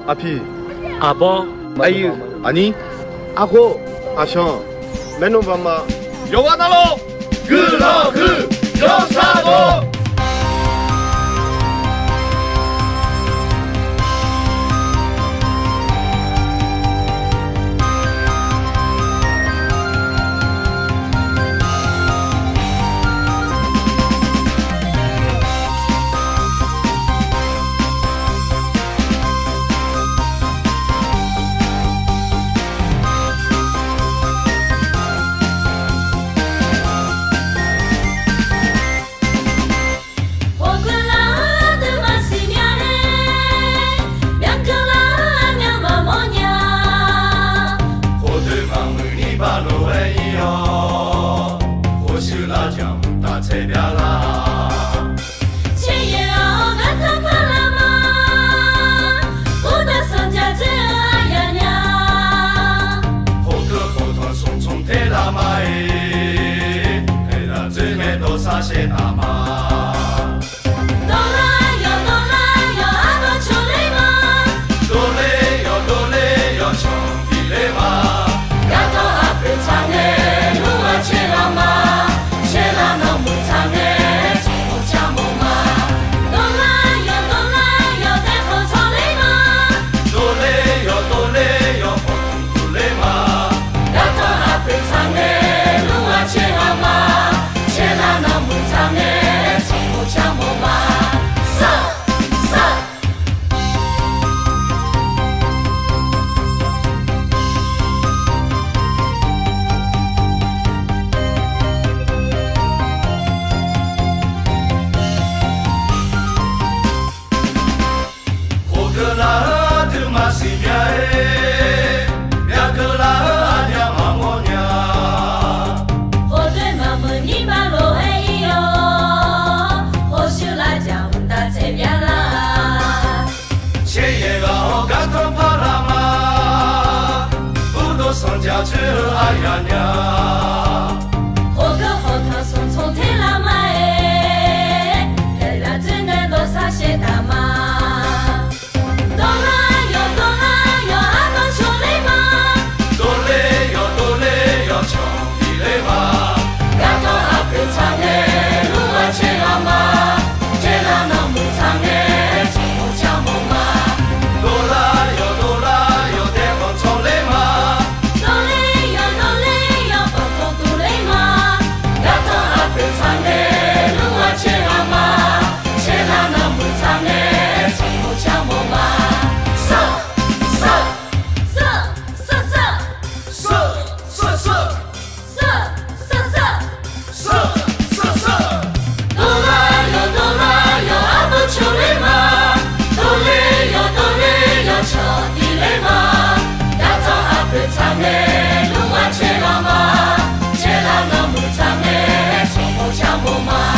아피, 아버, 아이, 아니, 아고, 아션, 메노바마, 여와나로, 그러그, 여사고. 사실 아마这爱呀呀，火个火汤送从天拉玛哎，给拉子那多撒些大妈，哆啦哟，阿公出来嘛，哆嘞哟，穷地嘞嘛，嘎头阿哥唱哎，路啊切拉嘛，切拉那木唱哎，从不讲木嘛，哆啦哟，天空从嘞嘛。唱诶，路啊切拉嘛，切拉那木唱诶，从不讲木嘛。